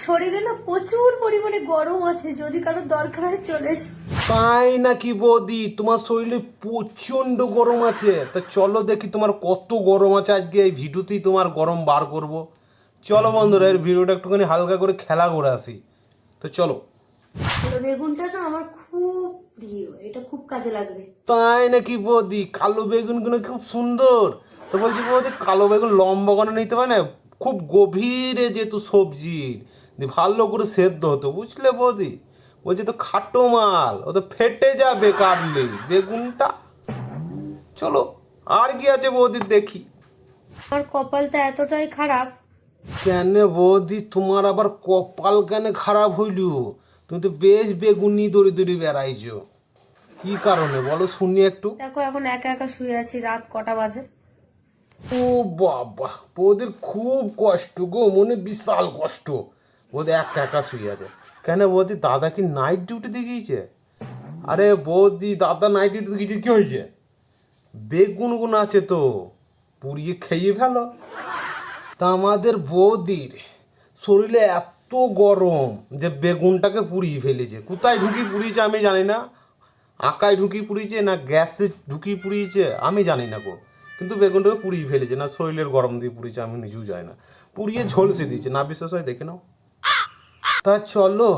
শরীরে না প্রচুর পরিমাণে গরম আছে, যদি কারোর দরকার হয় চলে এসো। তাই নাকি বৌদি? তোমার শরীরে প্রচন্ড গরম আছে? তা চলো দেখি তোমার কত গরম আছে, আজকে এই ভিডিওতেই তোমার গরম বার করব। চলো বন্ধুরা, এর ভিডিওটা একটুখানি হালকা করে খেলা করে আসি। তো চলো। কালো বেগুনটা না আমার খুব প্রিয়, এটা খুব কাজে লাগবে। তাই নাকি বৌদি? কালো বেগুনগুলো খুব সুন্দর। তো বলছি বৌদি, কালো বেগুন লম্বা করে নিতে পারে না? খুব গভীরে যেহেতু সবজি দিয়ে ভালো করে সেদ্ধ হতো, বুঝলে বৌদি? বলছি তো খাটো মাল, ও তো ফেটে যাবে কাটলে বেগুনটা। চলো, আর কি আছে বৌদি দেখি। আমার কপালটা এতটাই খারাপ। কেন বৌদি, তোমার আবার কপাল কেন খারাপ হইল? তুমি তো বেশ বেগুনি দড়ি দড়ি বেড়াইছো, কি কারণে বলো শুনি একটু। দেখো এখন একা একা শুয়ে আছি, রাত কটা বাজে। ও বাবা, বৌদির খুব কষ্ট গো, মনে বিশাল কষ্ট। বৌদি একা একা শুয়ে আছে কেন? বৌদি দাদা কি নাইট ডিউটিতে গিয়েছে? আরে বৌদি, দাদা নাইট ডিউটিতে গিয়েছে, কি হয়েছে? বেগুন গুন আছে তো, পুড়িয়ে খেয়ে ফেলো। তা আমাদের বৌদির শরীরে এত গরম যে বেগুনটাকে পুড়িয়ে ফেলেছে। কোথায় ঢুকিয়ে পুড়িয়েছে আমি জানি না, আকায় ঢুকিয়ে পুড়িয়েছে না গ্যাসে ঢুকিয়ে পুড়িয়েছে আমি জানি না গো, কিন্তু বেগুনটাকে পুড়িয়ে ফেলেছে। না শরীরের গরম দিয়ে পুড়িয়েছে আমি নিজেও জানি না, পুড়িয়ে ঝলসে দিয়েছে। না বিশ্বাস হয় দেখে নাও। তা চলো,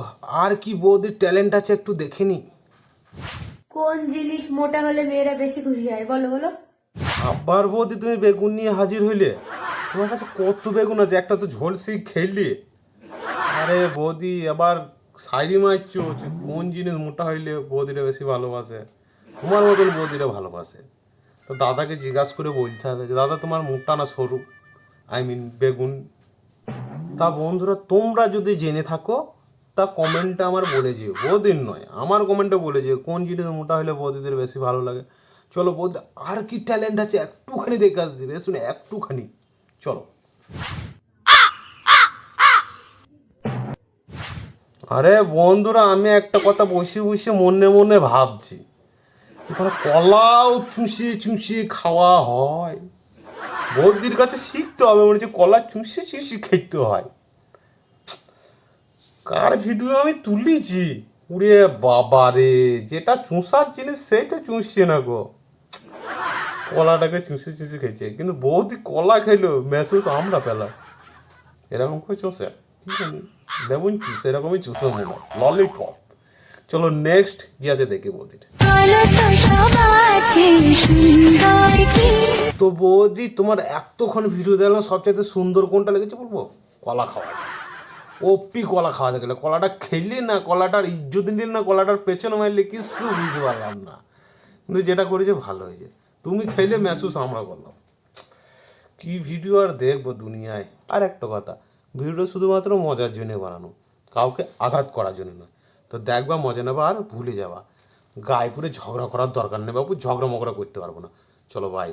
আর কি বৌদির ট্যালেন্ট আছে একটু দেখে নি। কোন জিনিস মোটা হলে মেয়েরা বেশি খুশি হয় বলো বলো? আবার বৌদি তুমি বেগুন নিয়ে হাজির হইলে? তোমার কাছে কত বেগুন আছে, একটা তো ঝলসে খেললে। আরে বৌদি আবার সাইরি মারছো যে কোন জিনিস মোটা হইলে বৌদিরা বেশি ভালোবাসে। তোমার মতন বৌদিরা ভালোবাসে। তো দাদাকে জিজ্ঞাসা করে বলতে হবে যে দাদা তোমার মোটা না সরু, আই মিন বেগুন। তা বন্ধুরা, তোমরা যদি জেনে থাকো তা কমেন্টে আমার বলে যেও, বৌদির নয় আমার কমেন্টে বলে যেও কোন জিনিস মোটা হলে বৌদিদের বেশি ভালো লাগে। চলো বৌদি, আর কি ট্যালেন্ট আছে একটুখানি দেখে আসছি, বেশ শুনে একটুখানি। চলো। আরে বন্ধুরা, আমি একটা কথা বসে বসে মনে মনে ভাবছি, এখানে কলাও চুষিয়ে চুষিয়ে খাওয়া হয়। বৌদির কাছে শিখতে হবে, মনে হচ্ছে কলা চুষিয়ে চুষিয়ে খেতে হয়। কার ভিডিও আমি তুলেছি? উড়ে বাবা রে, যেটা চুষার জিনিস সেটা চুষছে না গো, কলাটাকে চুষে চুষে খেয়েছে। কিন্তু বৌদি কলা খেলো মেসুস আমরা পেলাম, এরকম করে চষে কি জানি দেবুন চুষে, এরকমই চুষে মনে হয় ললিপপ। চলো নেক্সট কি আছে দেখি বৌদির। তো বৌদি, তোমার এতক্ষণ ভিডিও দেখলাম, সবচাইতে সুন্দর কোনটা লেগেছে বলবো? কলা খাওয়া। ওপি কলা খাওয়াতে গেলে কলাটা খেললি না, কলাটার ইজ্জত দিলি না, কলাটার পেছনে মারলে কিছু বুঝতে পারলাম না, কিন্তু যেটা করেছে ভালো হয়েছে। তুমি খেলে মেসুস আমরা করলাম। কি ভিডিও আর দেখবো দুনিয়ায়। আর একটা কথা, ভিডিও শুধুমাত্র মজার জন্য বানানো, কাউকে আঘাত করার জন্য না। তো দেখবা, মজা নেবা আর ভুলে যাবা। গায়ে পুরে ঝগড়া করার দরকার নেই বাবু, ঝগড়া মগড়া করতে পারবো না। চলো বাই।